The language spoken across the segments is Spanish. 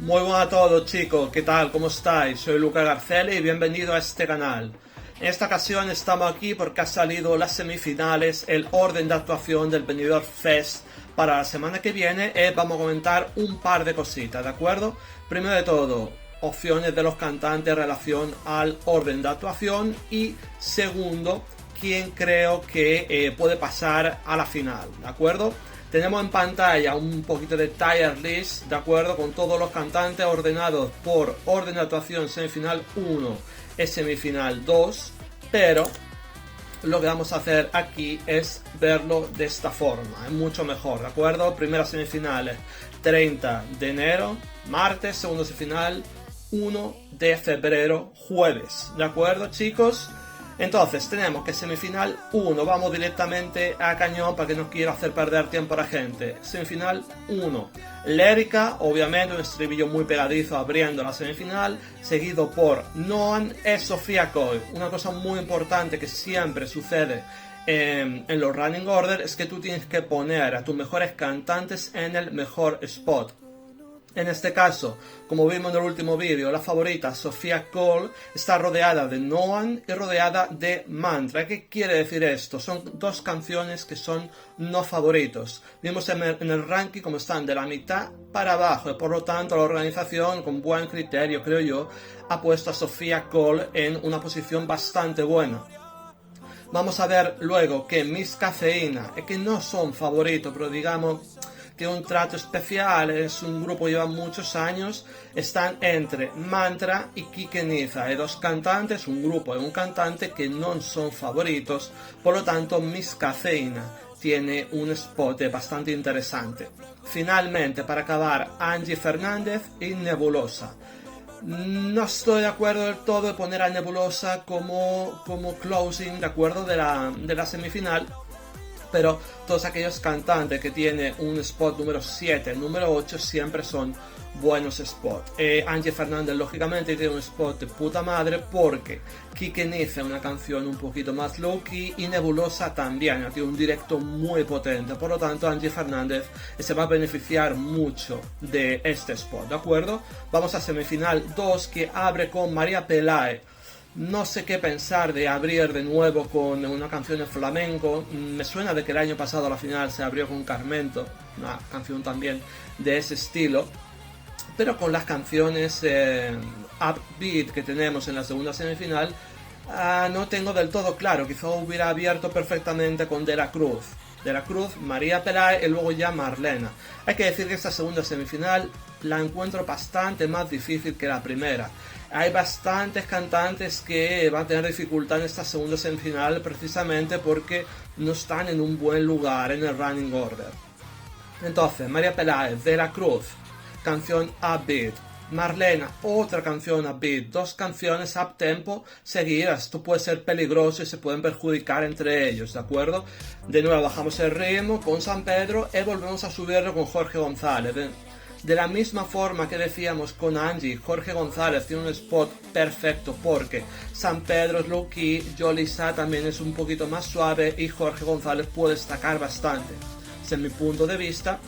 Muy buenas a todos chicos, ¿qué tal? ¿Cómo estáis? Soy Luca Garceli y bienvenido a este canal. En esta ocasión estamos aquí porque ha salido las semifinales, el orden de actuación del Benidorm Fest para la semana que viene y vamos a comentar un par de cositas, ¿de acuerdo? Primero de todo, opciones de los cantantes en relación al orden de actuación y segundo, quién creo que puede pasar a la final, ¿de acuerdo? Tenemos en pantalla un poquito de tier list, ¿de acuerdo? Con todos los cantantes ordenados por orden de actuación semifinal 1 y semifinal 2, pero lo que vamos a hacer aquí es verlo de esta forma, es mucho mejor, ¿de acuerdo? Primeras semifinales 30 de enero, martes, segundo semifinal 1 de febrero, jueves, ¿de acuerdo chicos? Entonces tenemos que semifinal 1, vamos directamente a cañón para que no quiera hacer perder tiempo a la gente. Semifinal 1, Lérica, obviamente un estribillo muy pegadizo abriendo la semifinal, seguido por Noan y Sofía Coy. Una cosa muy importante que siempre sucede en los running order es que tú tienes que poner a tus mejores cantantes en el mejor spot. En este caso, como vimos en el último vídeo, la favorita Sofía Cole está rodeada de Noan y rodeada de Mantra. ¿Qué quiere decir esto? Son dos canciones que son no favoritos. Vimos en el ranking como están de la mitad para abajo y por lo tanto la organización con buen criterio, creo yo, ha puesto a Sofía Cole en una posición bastante buena. Vamos a ver luego que Miss Cafeína, que no son favoritos, pero digamos que un trato especial, es un grupo que lleva muchos años, están entre Mantra y Kike Niza, hay dos cantantes, un grupo y un cantante que no son favoritos, por lo tanto Miss Cafeína tiene un spot bastante interesante. Finalmente, para acabar, Angie Fernández y Nebulosa. No estoy de acuerdo del todo de poner a Nebulosa como closing, de acuerdo, de la semifinal, pero todos aquellos cantantes que tienen un spot número 7, número 8 siempre son buenos spots. Angie Fernández lógicamente tiene un spot de puta madre porque Kike Niza es una canción un poquito más low key y Nebulosa también tiene un directo muy potente, por lo tanto Angie Fernández se va a beneficiar mucho de este spot, ¿de acuerdo? Vamos a semifinal 2 que abre con María Pelae. No sé qué pensar de abrir de nuevo con una canción en flamenco. Me suena de que el año pasado a la final se abrió con Carmento, una canción también de ese estilo. Pero con las canciones upbeat que tenemos en la segunda semifinal, no tengo del todo claro. Quizá hubiera abierto perfectamente con De la Cruz. De la Cruz, María Pelae y luego ya Marlena. Hay que decir que esta segunda semifinal la encuentro bastante más difícil que la primera. Hay bastantes cantantes que van a tener dificultad en esta segunda semifinal precisamente porque no están en un buen lugar en el running order. Entonces, María Pelae, De la Cruz, canción upbeat. Marlena, otra canción upbeat, dos canciones up tempo seguidas. Esto puede ser peligroso y se pueden perjudicar entre ellos, ¿de acuerdo? De nuevo bajamos el ritmo con San Pedro y volvemos a subirlo con Jorge González. De la misma forma que decíamos con Angie, Jorge González tiene un spot perfecto porque San Pedro es low key, Yolisa también es un poquito más suave y Jorge González puede destacar bastante. Ese es mi punto de vista.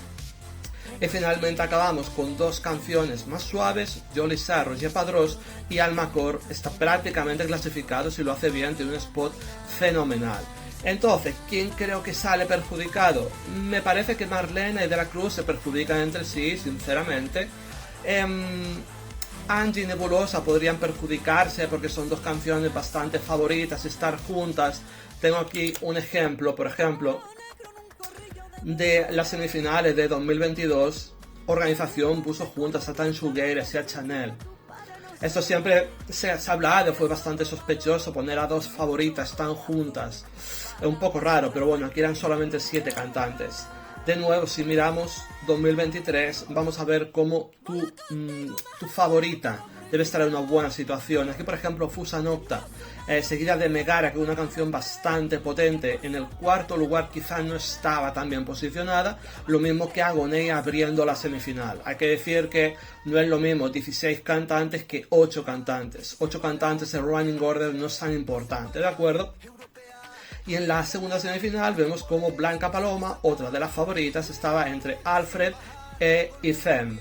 Y finalmente acabamos con dos canciones más suaves, Yolisa, Roger Padrós y Almacor está prácticamente clasificado, si lo hace bien tiene un spot fenomenal. Entonces, ¿quién creo que sale perjudicado? Me parece que Marlena y De la Cruz se perjudican entre sí, sinceramente. Angie y Nebulosa podrían perjudicarse porque son dos canciones bastante favoritas, estar juntas. Tengo aquí un ejemplo, por ejemplo, de las semifinales de 2022, organización puso juntas a Tan Sugueires y a Chanel. Esto siempre se ha hablado, fue bastante sospechoso poner a dos favoritas tan juntas. Es un poco raro, pero bueno, aquí eran solamente 7 cantantes. De nuevo, si miramos 2023, vamos a ver cómo tu favorita debe estar en una buena situación. Aquí, por ejemplo, Fusa Nocta, seguida de Megara, que es una canción bastante potente. En el cuarto lugar quizás no estaba tan bien posicionada, lo mismo que Agoné abriendo la semifinal. Hay que decir que no es lo mismo 16 cantantes que 8 cantantes. 8 cantantes en running order no es tan importante, ¿de acuerdo? Y en la segunda semifinal vemos como Blanca Paloma, otra de las favoritas, estaba entre Alfred e Izem.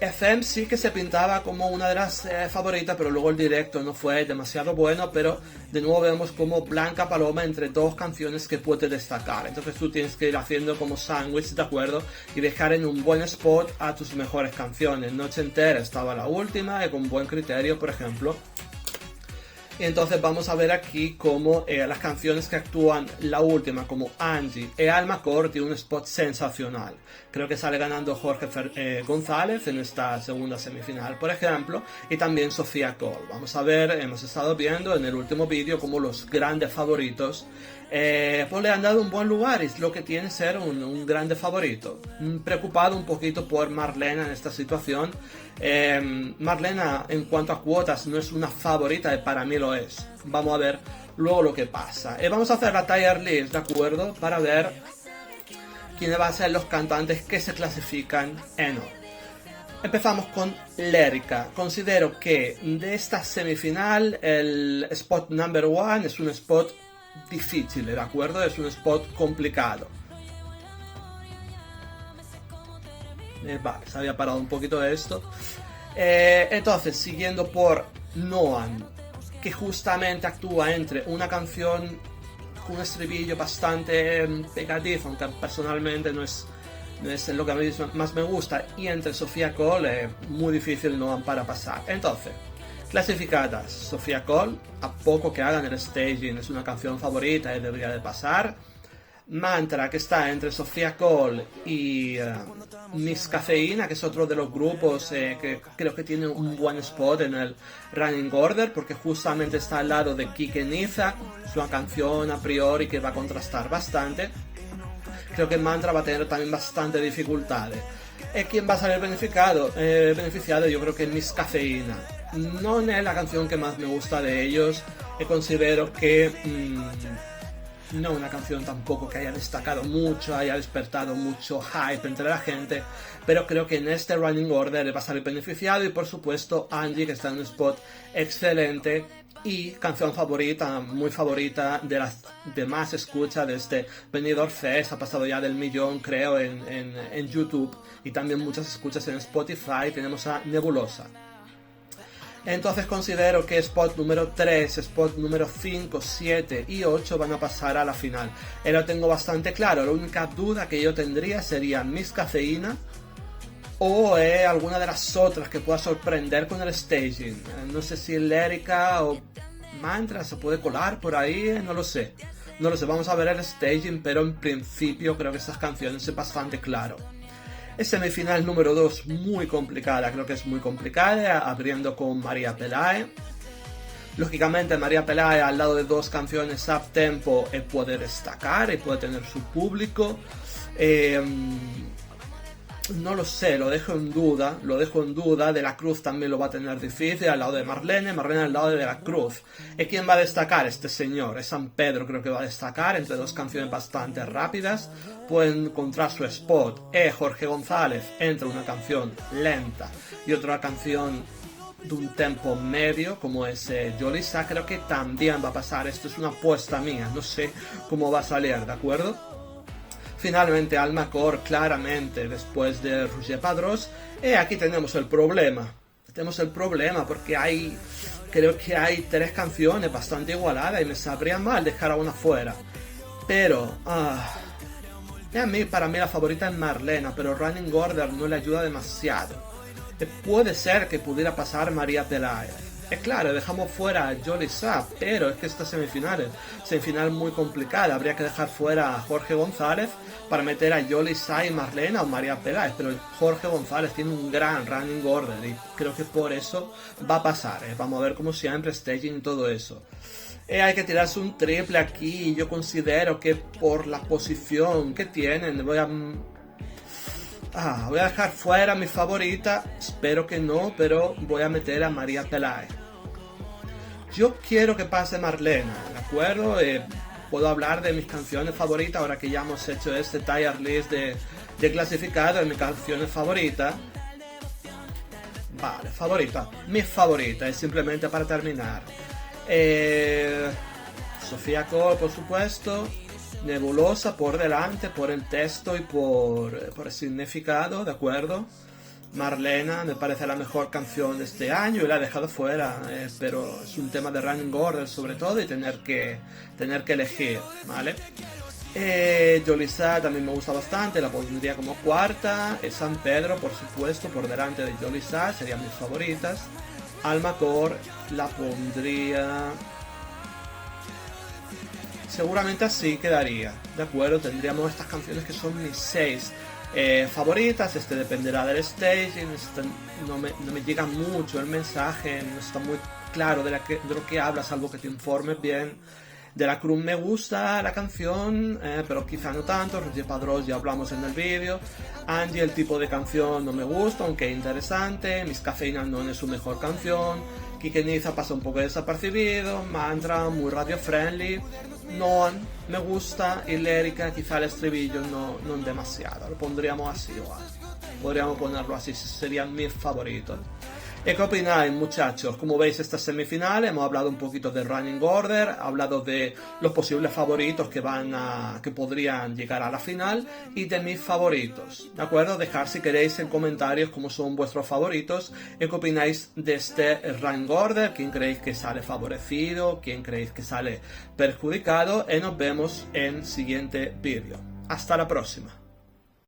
FM sí que se pintaba como una de las favoritas, pero luego el directo no fue demasiado bueno, pero de nuevo vemos como Blanca Paloma entre dos canciones que puede destacar. Entonces tú tienes que ir haciendo como sándwich, ¿de acuerdo? Y dejar en un buen spot a tus mejores canciones. Noche Entera estaba la última y con buen criterio, por ejemplo. Y entonces vamos a ver aquí cómo las canciones que actúan la última, como Angie y Alma Core, tiene un spot sensacional. Creo que sale ganando Jorge González en esta segunda semifinal, por ejemplo, y también Sofía Cole. Vamos a ver, hemos estado viendo en el último vídeo cómo los grandes favoritos pues le han dado un buen lugar, y es lo que tiene ser un grande favorito. Preocupado un poquito por Marlena en esta situación. Marlena en cuanto a cuotas no es una favorita, y para mí lo es. Vamos a ver luego lo que pasa. Vamos a hacer la tier list, ¿de acuerdo? Para ver quiénes van a ser los cantantes que se clasifican en hoy. Empezamos con Lérica. Considero que de esta semifinal el spot number one es un spot difícil, ¿de acuerdo? Es un spot complicado. Vale, se había parado un poquito de esto. Entonces, siguiendo por Noam, que justamente actúa entre una canción con un estribillo bastante pegadizo, aunque personalmente no es lo que a mí más me gusta, y entre Sofía Cole, muy difícil Noam para pasar. Entonces, clasificadas: Sofía Cole, a poco que hagan el staging, es una canción favorita y debería de pasar. Mantra, que está entre Sofía Cole y Miss Cafeína, que es otro de los grupos que creo que tiene un buen spot en el Running Order, porque justamente está al lado de Kike Niza. Es una canción a priori que va a contrastar bastante. Creo que Mantra va a tener también bastante dificultades. ¿Quién va a salir beneficiado? Yo creo que Miss Cafeína. No es la canción que más me gusta de ellos. Considero que no una canción tampoco que haya destacado mucho, haya despertado mucho hype entre la gente, pero creo que en este Running Order va a salir beneficiado. Y por supuesto Angie, que está en un spot excelente, y canción favorita, muy favorita de las demás escuchas de este Benidorm Fest. Ha pasado ya del 1.000.000, creo, en YouTube, y también muchas escuchas en Spotify. Tenemos a Nebulosa. Entonces considero que spot número 3, spot número 5, 7 y 8 van a pasar a la final. Lo tengo bastante claro. La única duda que yo tendría sería Miss Cafeína o alguna de las otras que pueda sorprender con el staging. No sé si Lérica o Mantra se puede colar por ahí, no lo sé. Vamos a ver el staging, pero en principio creo que estas canciones es bastante claro. Semifinal número 2, muy complicada, creo que es muy complicada, abriendo con María Pelae. Lógicamente María Pelae al lado de dos canciones up tempo puede destacar y puede tener su público. No lo sé, lo dejo en duda. De la Cruz también lo va a tener difícil al lado de Marlene al lado de la Cruz. ¿Quién va a destacar? Este señor, es San Pedro, creo que va a destacar entre dos canciones bastante rápidas. Puede encontrar su spot. Jorge González entre una canción lenta y otra canción de un tempo medio, como es Yolisa. Creo que también va a pasar. Esto es una apuesta mía, no sé cómo va a salir, ¿de acuerdo? Finalmente Alma Core, claramente, después de Roger Padrós. Aquí tenemos el problema. Porque creo que hay tres canciones bastante igualadas y me sabría mal dejar a una fuera. Pero para mí la favorita es Marlena, pero Running Order no le ayuda demasiado. Puede ser que pudiera pasar María Pelae. Claro, dejamos fuera a Yolisa, pero es que esta semifinal muy complicada. Habría que dejar fuera a Jorge González para meter a Yolisa y Marlena o María Pelae, pero Jorge González tiene un gran Running Order y creo que por eso va a pasar. Vamos a ver como siempre staging y todo eso. Hay que tirarse un triple aquí, y yo considero que por la posición que tienen voy a dejar fuera a mi favorita. Espero que no, pero voy a meter a María Pelae. Yo quiero que pase Marlena, ¿de acuerdo? Puedo hablar de mis canciones favoritas ahora que ya hemos hecho este tier list de clasificado de mis canciones favoritas. Vale, favorita. Mi favorita es simplemente para terminar. Sofía Cole, por supuesto. Nebulosa por delante, por el texto y por el significado, ¿de acuerdo? Marlena me parece la mejor canción de este año y la he dejado fuera, pero es un tema de Running Order sobre todo y tener que elegir, ¿vale? Yolisa también me gusta bastante, la pondría como cuarta. San Pedro, por supuesto, por delante de Yolisa, serían mis favoritas. Almacor la pondría... Seguramente así quedaría, ¿de acuerdo? Tendríamos estas canciones que son mis 6 favoritas. Dependerá del staging. No me llega mucho el mensaje, no está muy claro de lo que hablas, salvo que te informes bien. De la Cruz me gusta la canción, pero quizá no tanto. Roger Padrós ya hablamos en el vídeo. Angie, el tipo de canción no me gusta, aunque interesante. Miss Cafeína no es su mejor canción. Quique Niza pasa un poco desapercibido. Mantra, muy radio friendly. Non me gusta, y Lérica quizá el estribillo no demasiado. Lo pondríamos así igual. Podríamos ponerlo así, serían mis favoritos. ¿Y qué opináis, muchachos? Como veis, estas semifinales, hemos hablado un poquito del Running Order, hablado de los posibles favoritos que podrían llegar a la final y de mis favoritos, ¿de acuerdo? Dejad si queréis en comentarios cómo son vuestros favoritos y qué opináis de este Running Order, quién creéis que sale favorecido, quién creéis que sale perjudicado, y nos vemos en el siguiente vídeo. Hasta la próxima.